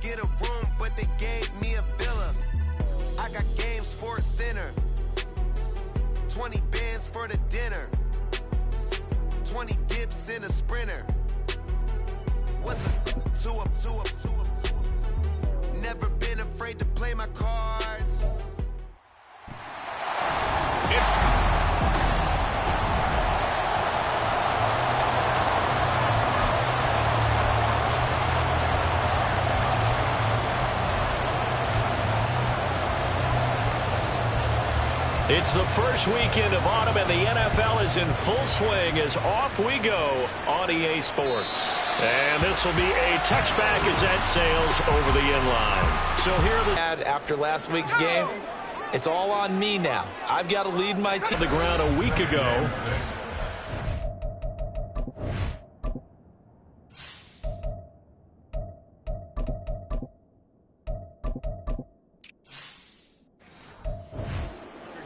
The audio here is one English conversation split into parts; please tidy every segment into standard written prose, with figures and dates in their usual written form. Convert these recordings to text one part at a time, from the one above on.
get a room, but they gave me a villa. I got Game Sports Center. 20 bands for the dinner. 20 dips in a Sprinter. What's a two up? Never been afraid to play my cards. It's the first weekend of autumn, and the NFL is in full swing as off we go on EA Sports. And this will be a touchback as that sails over the inline. So here are the... After last week's game, it's all on me now. I've got to lead my team. The ground a week ago.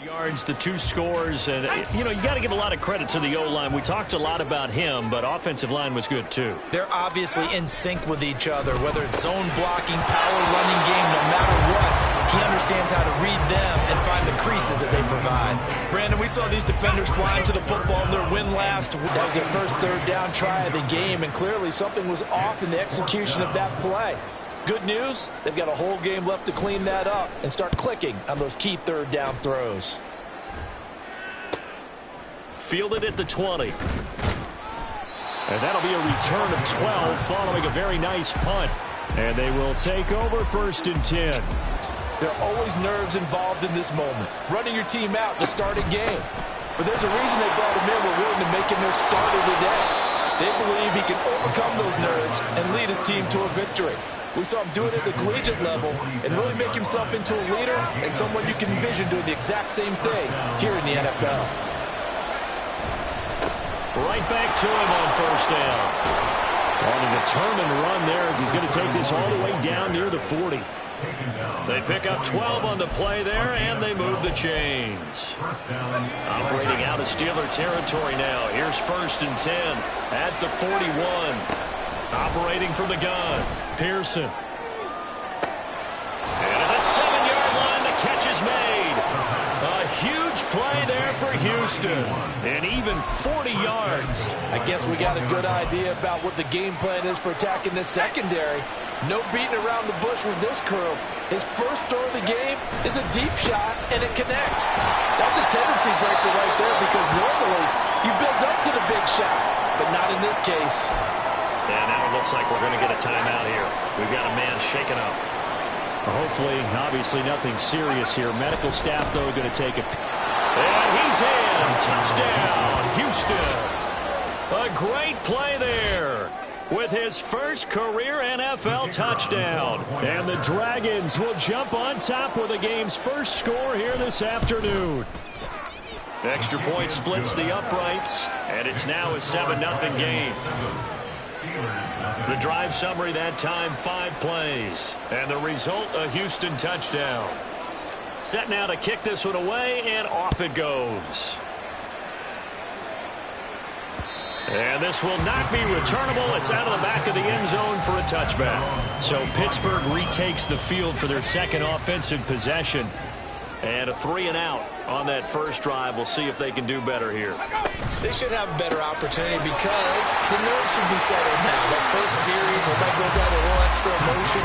Yards, the 2 scores, and you got to give a lot of credit to the O-line. We talked a lot about him, but offensive line was good too. They're obviously in sync with each other, whether it's zone blocking, power running game, no matter what. He understands how to read them and find the creases that they provide. Brandon, we saw these defenders flying to the football in their win last. That was their first third down try of the game, and clearly something was off in the execution of that play. Good news, they've got a whole game left to clean that up and start clicking on those key third down throws. Fielded at the 20. And that'll be a return of 12 following a very nice punt. And they will take over 1st and 10. There are always nerves involved in this moment. Running your team out to start a game. But there's a reason they brought him in. We're willing to make him their starter today. They believe he can overcome those nerves and lead his team to a victory. We saw him do it at the collegiate level and really make himself into a leader and someone you can envision doing the exact same thing here in the NFL. Right back to him on 1st down. On a determined run there as he's going to take this all the way down near the 40. They pick up 12 on the play there, and they move the chains. Operating out of Steeler territory now. Here's 1st and 10 at the 41. Operating from the gun, Pearson. And at the 7-yard line, the catch is made. A huge play there for Houston. And even 40 yards. I guess we got a good idea about what the game plan is for attacking this secondary. No beating around the bush with this crew. His first throw of the game is a deep shot, and it connects. That's a tendency breaker right there because normally you build up to the big shot, but not in this case. And now it looks like we're going to get a timeout here. We've got a man shaken up. Hopefully, obviously nothing serious here. Medical staff, though, going to take it. And he's in. Touchdown, Houston. A great play there with his first career NFL touchdown. And the Dragons will jump on top with the game's first score here this afternoon. Extra point splits the uprights, and it's now a 7-0 game. The drive summary that time, 5 plays. And the result, a Houston touchdown. Set now to kick this one away, and off it goes. And this will not be returnable. It's out of the back of the end zone for a touchback. So Pittsburgh retakes the field for their second offensive possession. And a 3-and-out on that first drive. We'll see if they can do better here. They should have a better opportunity because the nerves should be settled now. That first series, everybody goes out with a little extra emotion.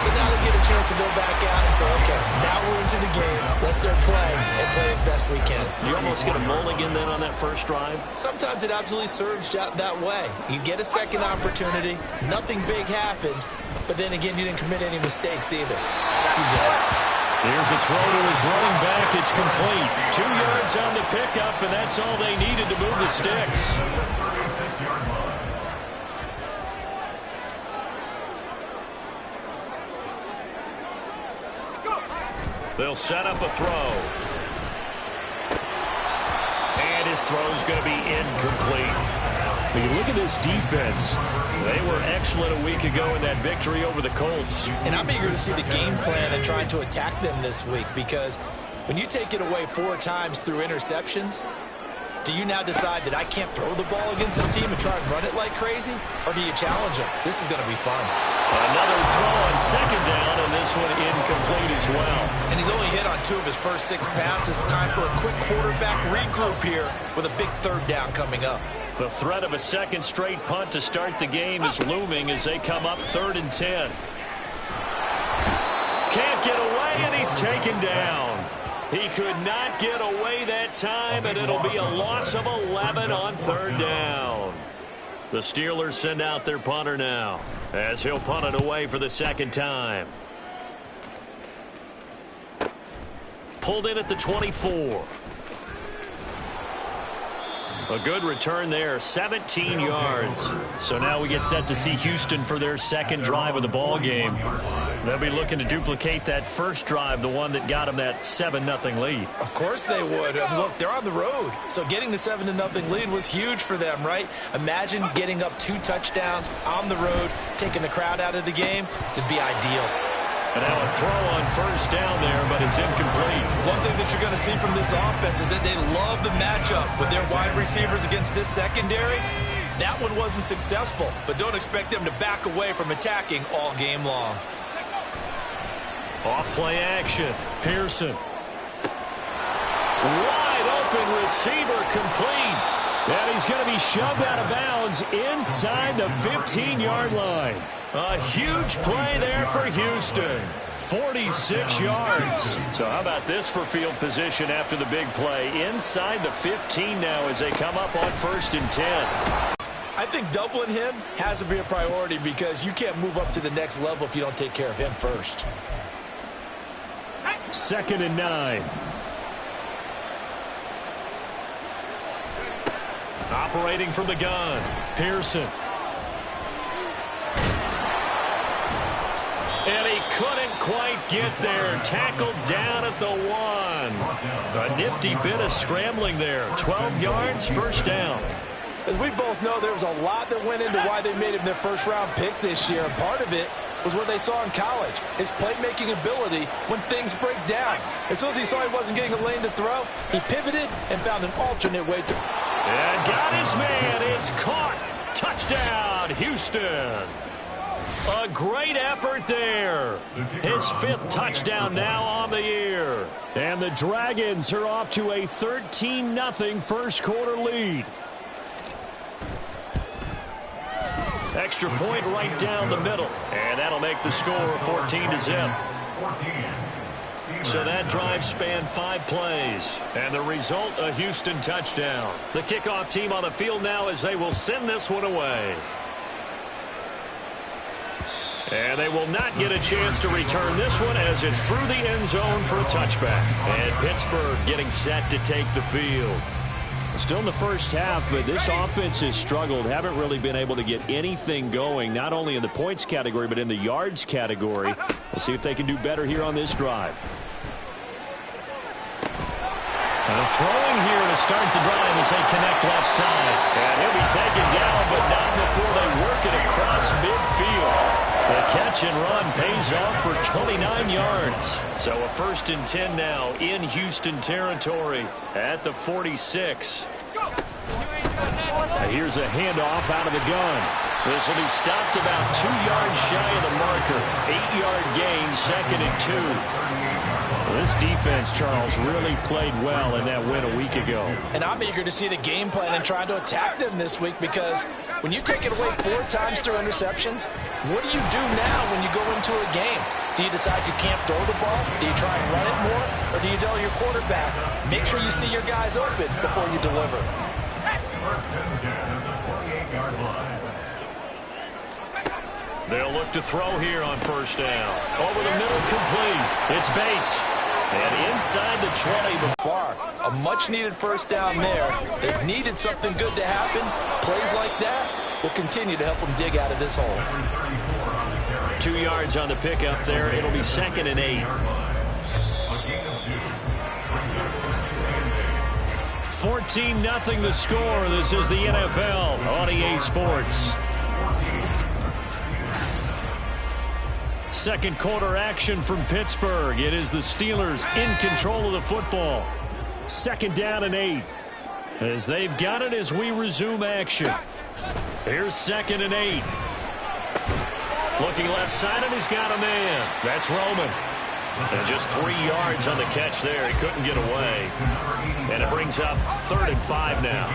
So now they get a chance to go back out and say, okay, now we're into the game. Let's go play and play as best we can. You almost get a mulligan then on that first drive? Sometimes it absolutely serves that way. You get a second opportunity. Nothing big happened. But then again, you didn't commit any mistakes either. You get it. Here's a throw to his running back. It's complete. 2 yards on the pickup, and that's all they needed to move the sticks. They'll set up a throw. And his throw's going to be incomplete. When you look at this defense, they were excellent a week ago in that victory over the Colts. And I'm eager to see the game plan and trying to attack them this week because when you take it away 4 times through interceptions, do you now decide that I can't throw the ball against this team and try and run it like crazy? Or do you challenge them? This is going to be fun. Another throw on second down, and this one incomplete as well. And he's only hit on 2 of his first 6 passes. Time for a quick quarterback regroup here with a big third down coming up. The threat of a second straight punt to start the game is looming as they come up 3rd and 10. Can't get away, and he's taken down. He could not get away that time, and it'll be a loss of 11 on 3rd down. The Steelers send out their punter now as he'll punt it away for the second time. Pulled in at the 24. A good return there, 17 yards. So now we get set to see Houston for their second drive of the ball game. They'll be looking to duplicate that first drive, the one that got them that 7-0 lead. Of course they would. Look, they're on the road. So getting the 7-0 lead was huge for them, right? Imagine getting up 2 touchdowns on the road, taking the crowd out of the game. It'd be ideal. And now a throw on first down there, but it's incomplete. One thing that you're going to see from this offense is that they love the matchup with their wide receivers against this secondary. That one wasn't successful, but don't expect them to back away from attacking all game long. Off play action. Pearson. Wide open receiver complete. And he's going to be shoved out of bounds inside the 15-yard line. A huge play there for Houston. 46 yards. So how about this for field position after the big play? Inside the 15 now as they come up on 1st and 10. I think doubling him has to be a priority because you can't move up to the next level if you don't take care of him first. 2nd and 9. Operating from the gun. Pearson. And he couldn't quite get there. Tackled down at the 1. A nifty bit of scrambling there. 12 yards, first down. As we both know, there was a lot that went into why they made him their first-round pick this year. And part of it was what they saw in college, his playmaking ability when things break down. As soon as he saw he wasn't getting a lane to throw, he pivoted and found an alternate way to... And got his man. It's caught. Touchdown, Houston. A great effort there. His 5th touchdown now on the year. And the Dragons are off to a 13-0 first quarter lead. Extra point right down the middle. And that'll make the score 14-0. So that drive spanned 5 plays. And the result, a Houston touchdown. The kickoff team on the field now as they will send this one away. And they will not get a chance to return this one as it's through the end zone for a touchback. And Pittsburgh getting set to take the field. Still in the first half, but this offense has struggled. Haven't really been able to get anything going, not only in the points category, but in the yards category. We'll see if they can do better here on this drive. Throwing here to start the drive as they connect left side. And he'll be taken down, but not before they work it across midfield. The catch and run pays off for 29 yards. So a 1st and 10 now in Houston territory at the 46. Here's a handoff out of the gun. This will be stopped about 2 yards shy of the marker. 8-yard gain, 2nd and 2. This defense, Charles, really played well in that win a week ago. And I'm eager to see the game plan and trying to attack them this week because when you take it away 4 times through interceptions, what do you do now when you go into a game? Do you decide you can't throw the ball? Do you try and run it more? Or do you tell your quarterback, make sure you see your guys open before you deliver? They'll look to throw here on first down. Over the middle, complete. It's Bates. And inside the 20. Far. A much-needed first down there. They've needed something good to happen. Plays like that will continue to help them dig out of this hole. 2 yards on the pickup there. It'll be 2nd and 8. 14-0 the score. This is the NFL on EA Sports. Second quarter action from Pittsburgh. It is the Steelers in control of the football. 2nd down and 8. As they've got it as we resume action. Here's 2nd and 8. Looking left side, and he's got a man. That's Roman. And just 3 yards on the catch there. He couldn't get away. And it brings up 3rd and 5 now.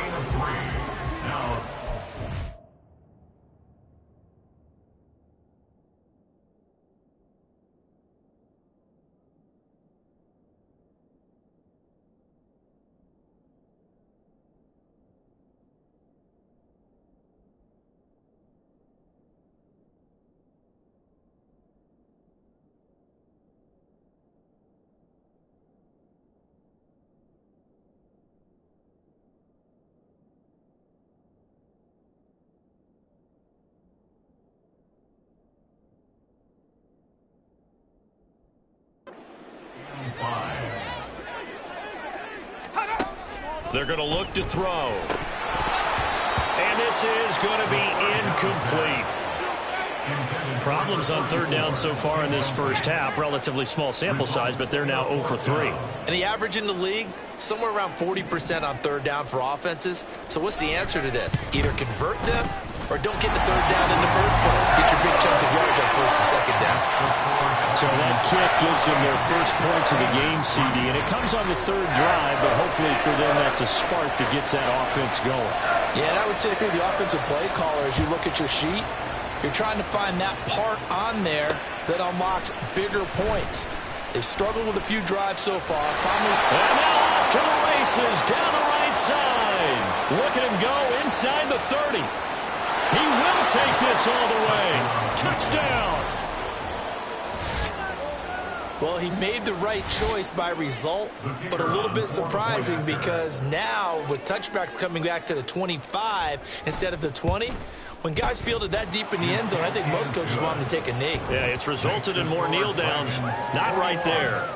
They're going to look to throw. And this is going to be incomplete. Problems on 3rd down so far in this first half. Relatively small sample size, but they're now 0 for 3. And the average in the league, somewhere around 40% on 3rd down for offenses. So what's the answer to this? Either convert them or don't get the 3rd down in the first place. Get your big chunks of yards on 1st and 2nd down. So that kick gives them their first points of the game, CD, and it comes on the 3rd drive, but hopefully for them that's a spark that gets that offense going. Yeah, and I would say if you're the offensive play caller, as you look at your sheet, you're trying to find that part on there that unlocks bigger points. They've struggled with a few drives so far. Finally, and now off to the races down the right side. Look at him go inside the 30. He will take this all the way. Touchdown. Well, he made the right choice by result, but a little bit surprising because now with touchbacks coming back to the 25 instead of the 20, when guys fielded that deep in the end zone, I think most coaches want them to take a knee. Yeah, it's resulted in more kneel downs. Not right there.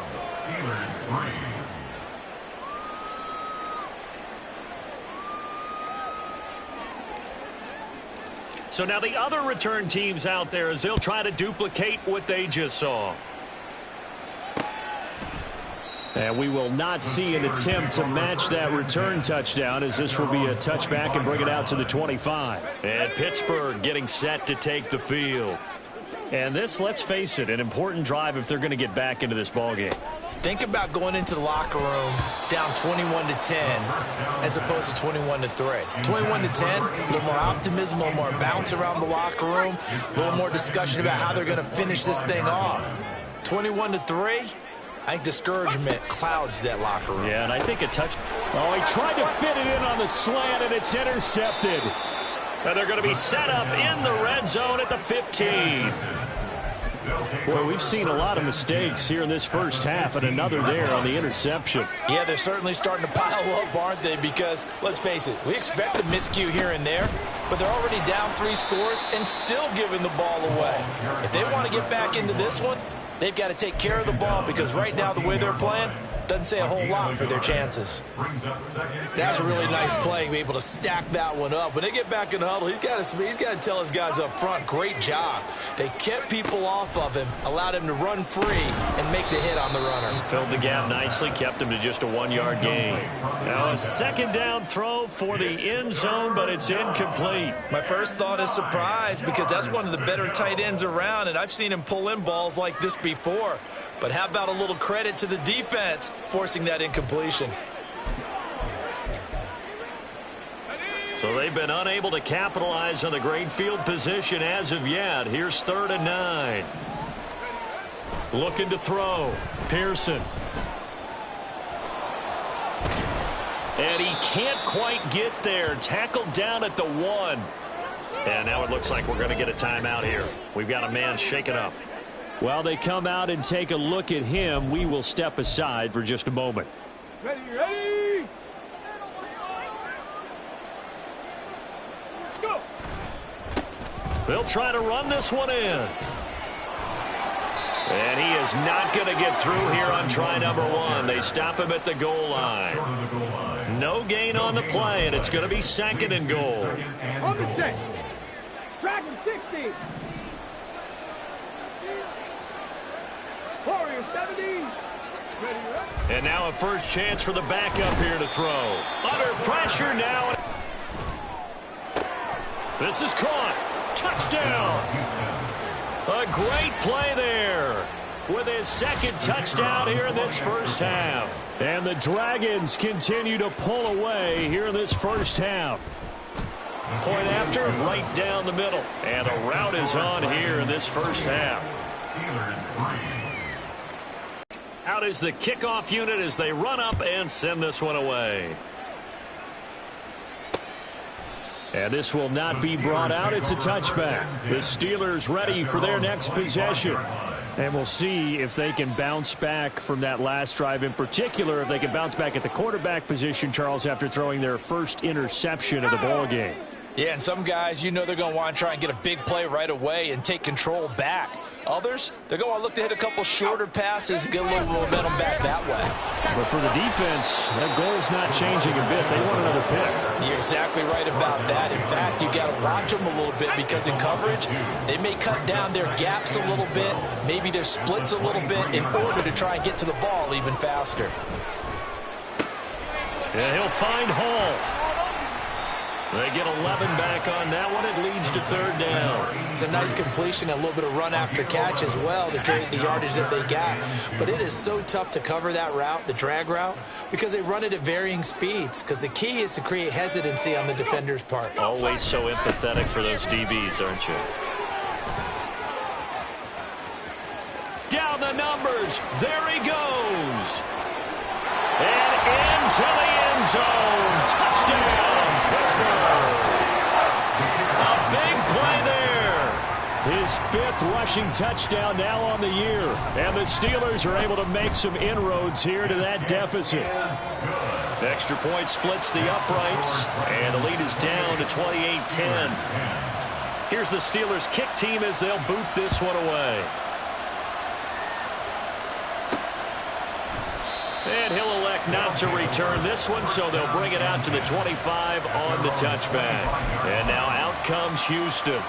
So now the other return teams out there as they'll try to duplicate what they just saw. And we will not see an attempt to match that return touchdown as this will be a touchback and bring it out to the 25. And Pittsburgh getting set to take the field. And this, let's face it, an important drive if they're going to get back into this ballgame. Think about going into the locker room down 21-10 as opposed to 21-3. 21-10, a little more optimism, a little more bounce around the locker room, a little more discussion about how they're going to finish this thing off. 21-3, I think discouragement clouds that locker room. Yeah, and I think a touch. Oh, he tried to fit it in on the slant, and it's intercepted. And they're going to be set up in the red zone at the 15. Boy, we've seen a lot of mistakes here in this first half, and another there on the interception. Yeah, they're certainly starting to pile up, aren't they? Because, let's face it, we expect a miscue here and there, but they're already down 3 scores and still giving the ball away. If they want to get back into this one, they've got to take care of the ball because right now the way they're playing doesn't say a whole lot for their chances. That's a really nice play, be able to stack that one up. When they get back in the huddle, he's got to tell his guys up front, great job. They kept people off of him, allowed him to run free and make the hit on the runner. Filled the gap nicely, kept him to just a 1-yard gain. Now a 2nd down throw for the end zone, but it's incomplete. My first thought is surprise because that's one of the better tight ends around, and I've seen him pull in balls like this before. But how about a little credit to the defense forcing that incompletion? So they've been unable to capitalize on the great field position as of yet. Here's 3rd and 9. Looking to throw. Pearson. And he can't quite get there. Tackled down at the 1. And now it looks like we're going to get a timeout here. We've got a man shaken up. While they come out and take a look at him, we will step aside for just a moment. Ready? Let's go. They'll try to run this one in. And he is not going to get through here on try number 1. They stop him at the goal line. No gain on the play, and it's going to be 2nd and goal. On the set. Track 60. Warrior 70. Ready. And now a first chance for the backup here to throw. Under pressure now. This is caught. Touchdown. A great play there with his second touchdown here in this first half. And the Dragons continue to pull away here in this first half. Point after, right down the middle. And a rout is on here in this first half. Out is the kickoff unit as they run up and send this one away. And this will not be brought out. It's a touchback. The Steelers ready for their next possession. And we'll see if they can bounce back from that last drive, in particular, if they can bounce back at the quarterback position, Charles, after throwing their first interception of the ball game. Yeah, and some guys, you know they're going to want to try and get a big play right away and take control back. Others, they're going to look to hit a couple shorter passes and get a little momentum back that way. But for the defense, that goal's not changing a bit. They want another pick. You're exactly right about that. In fact, you got to watch them a little bit because in coverage, they may cut down their gaps a little bit, maybe their splits a little bit in order to try and get to the ball even faster. And he'll find Hall. They get 11 back on that one. It leads to third down. It's a nice completion, a little bit of run after catch as well to create the yardage that they got. But it is so tough to cover that route, the drag route, because they run it at varying speeds. Because the key is to create hesitancy on the defender's part. Always so empathetic for those DBs, aren't you? Down the numbers. There he goes. And into the end zone. Touchdown, Pittsburgh. A big play there. His fifth rushing touchdown now on the year. And the Steelers are able to make some inroads here to that deficit. Extra point splits the uprights. And the lead is down to 28-10. Here's the Steelers kick team as they'll boot this one away. And he'll elect not to return this one, so they'll bring it out to the 25 on the touchback. And now out comes Houston.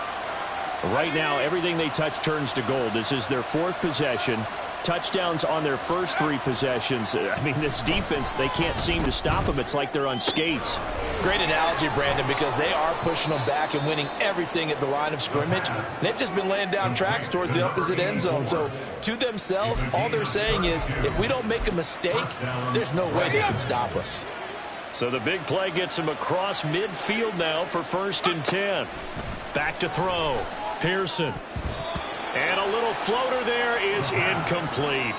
Right now, everything they touch turns to gold. This is their fourth possession. Touchdowns on their first three possessions. I mean, this defense, they can't seem to stop them. It's like they're on skates. Great analogy, Brandon, because they are pushing them back and winning everything at the line of scrimmage. They've just been laying down tracks towards the opposite end zone. So to themselves, all they're saying is, if we don't make a mistake, there's no way they can stop us. So the big play gets him across midfield now for 1st and 10. Back to throw. Pearson. And a little floater there is incomplete.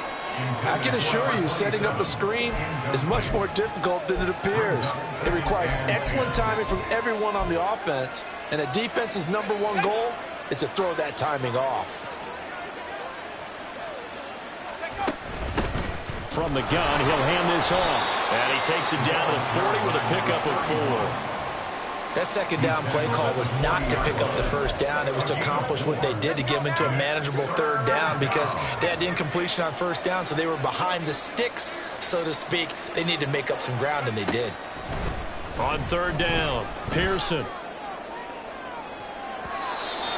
I can assure you, setting up a screen is much more difficult than it appears. It requires excellent timing from everyone on the offense, and a defense's #1 goal is to throw that timing off. From the gun, he'll hand this off. And he takes it down to the 40 with a pickup of 4. That second down play call was not to pick up the first down. It was to accomplish what they did to get them into a manageable third down because they had the incompletion on first down, so they were behind the sticks, so to speak. They needed to make up some ground, and they did. On third down, Pearson.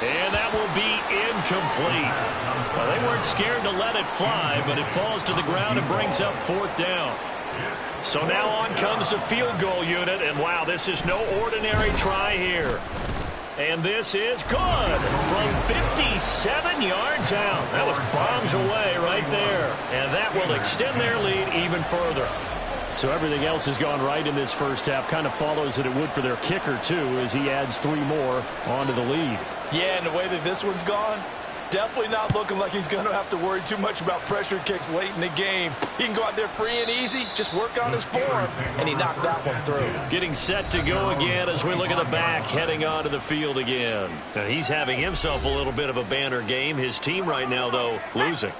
And that will be incomplete. Well, they weren't scared to let it fly, but it falls to the ground and brings up 4th down. So now on comes the field goal unit, and wow, this is no ordinary try here. And this is good from 57 yards out. That was bombs away right there. And that will extend their lead even further. So everything else has gone right in this first half. Kind of follows that it would for their kicker, too, as he adds 3 more onto the lead. Yeah, and the way that this one's gone, definitely not looking like he's going to have to worry too much about pressure kicks late in the game. He can go out there free and easy, just work on his form, and he knocked that one through. Getting set to go again as we look at the back, heading onto the field again. Now, he's having himself a little bit of a banner game. His team right now, though, losing.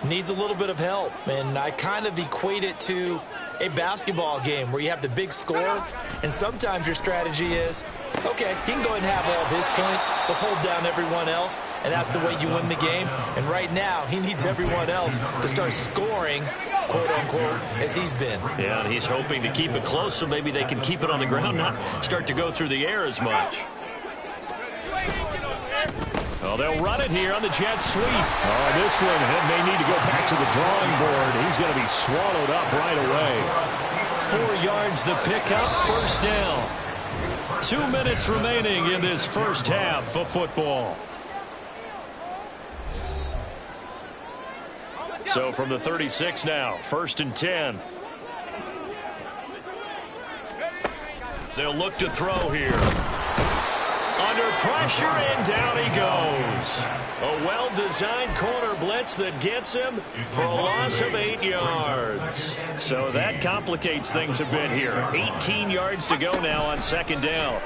Needs a little bit of help, and I kind of equate it to a basketball game where you have the big score, and sometimes your strategy is, okay, he can go ahead and have all of his points. Let's hold down everyone else, and that's the way you win the game. And right now, he needs everyone else to start scoring, quote-unquote, as he's been. Yeah, and he's hoping to keep it close so maybe they can keep it on the ground, not start to go through the air as much. Oh, they'll run it here on the jet sweep. Oh, this one may need to go back to the drawing board. He's going to be swallowed up right away. 4 yards the pickup, 1st down. 2 minutes remaining in this first half of football. So from the 36 now, 1st and 10. They'll look to throw here. Under pressure, and down he goes. A well-designed corner blitz that gets him for a loss of 8 yards. So that complicates things a bit here. 18 yards to go now on 2nd down.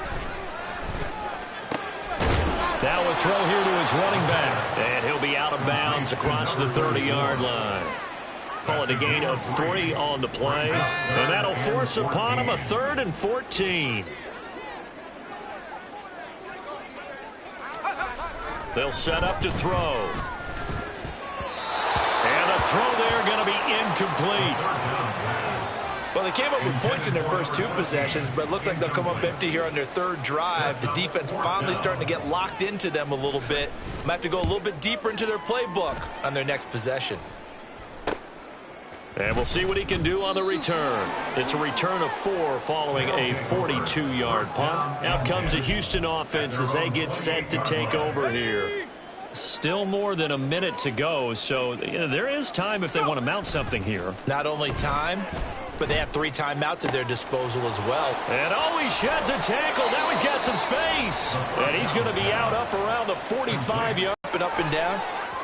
Now a throw here to his running back. And he'll be out of bounds across the 30-yard line. Call it a gain of 3 on the play. And that'll force upon him a 3rd and 14. They'll set up to throw. And the throw there going to be incomplete. Well, they came up with points in their first 2 possessions, but it looks like they'll come up empty here on their 3rd drive. The defense finally starting to get locked into them a little bit. Might have to go a little bit deeper into their playbook on their next possession. And we'll see what he can do on the return. It's a return of 4 following a 42-yard punt. Out comes the Houston offense as they get set to take over here. Still more than a minute to go, so there is time if they want to mount something here. Not only time, but they have 3 timeouts at their disposal as well. And he sheds a tackle. Now he's got some space. And he's going to be out up around the 45-yard. Up and down.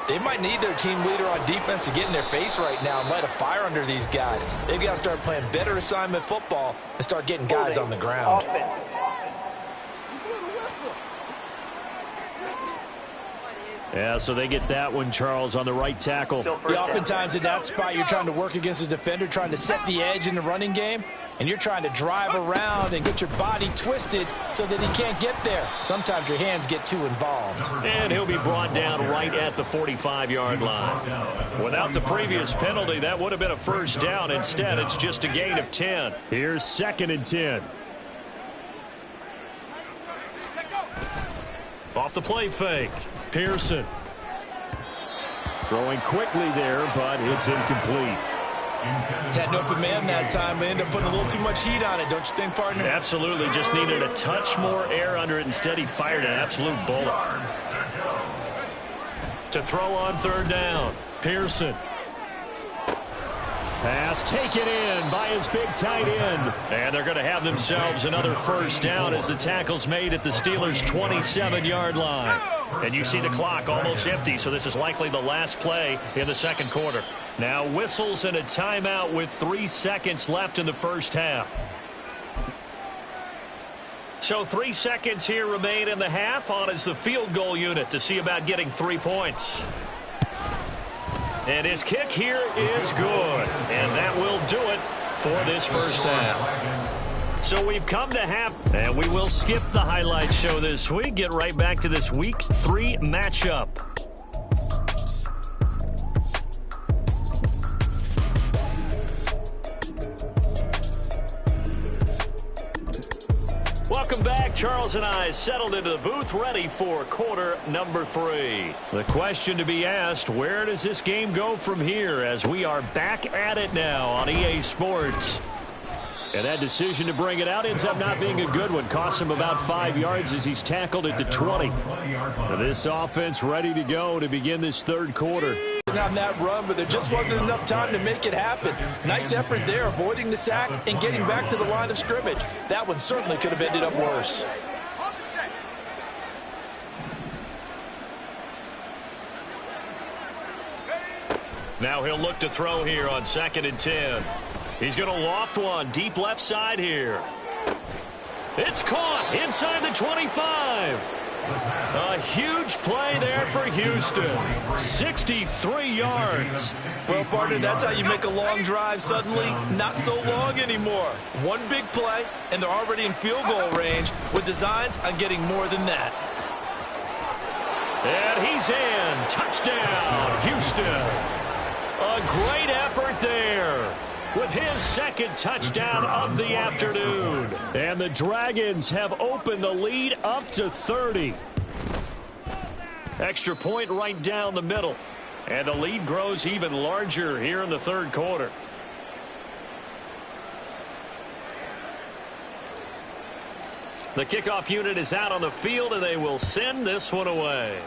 They might need their team leader on defense to get in their face right now and light a fire under these guys. They've got to start playing better assignment football and start getting guys on the ground. Yeah, so they get that one, Charles, on the right tackle. Yeah, oftentimes in that spot, you're trying to work against a defender, trying to set the edge in the running game, and you're trying to drive around and get your body twisted so that he can't get there. Sometimes your hands get too involved. And he'll be brought down right at the 45-yard line. Without the previous penalty, that would have been a 1st down. Instead, it's just a gain of 10. Here's 2nd and 10. Off the play fake. Pearson. Throwing quickly there, but it's incomplete. Had an open man that time, but ended up putting a little too much heat on it, don't you think, partner? Absolutely. Just needed a touch more air under it. Instead, he fired an absolute bullet. To throw on 3rd down. Pearson. Pass taken in by his big tight end. And they're going to have themselves another 1st down as the tackle's made at the Steelers' 27-yard line. And you see the clock almost empty, so this is likely the last play in the 2nd quarter. Now whistles and a timeout with 3 seconds left in the 1st half. So 3 seconds here remain in the half. On is the field goal unit to see about getting 3 points. And his kick here is good. And that will do it for this 1st half. So we've come to half, and we will skip the highlight show this week. Get right back to this Week 3 matchup. Welcome back. Charles and I settled into the booth, ready for quarter number 3. The question to be asked, where does this game go from here as we are back at it now on EA Sports? And that decision to bring it out ends up not being a good one. Costs him about 5 yards as he's tackled at the 20. This offense ready to go to begin this 3rd quarter. On that run, but there just wasn't enough time to make it happen. Nice effort there, avoiding the sack and getting back to the line of scrimmage. That one certainly could have ended up worse. Now he'll look to throw here on 2nd and 10. He's going to loft one deep left side here. It's caught inside the 25. A huge play there for Houston. 63 yards. Well, partner, that's how you make a long drive suddenly not so long anymore. One big play, and they're already in field goal range with designs on getting more than that. And he's in. Touchdown, Houston. A great effort there with his 2nd touchdown of the afternoon. And the Dragons have opened the lead up to 30. Extra point right down the middle. And the lead grows even larger here in the 3rd quarter. The kickoff unit is out on the field, and they will send this one away.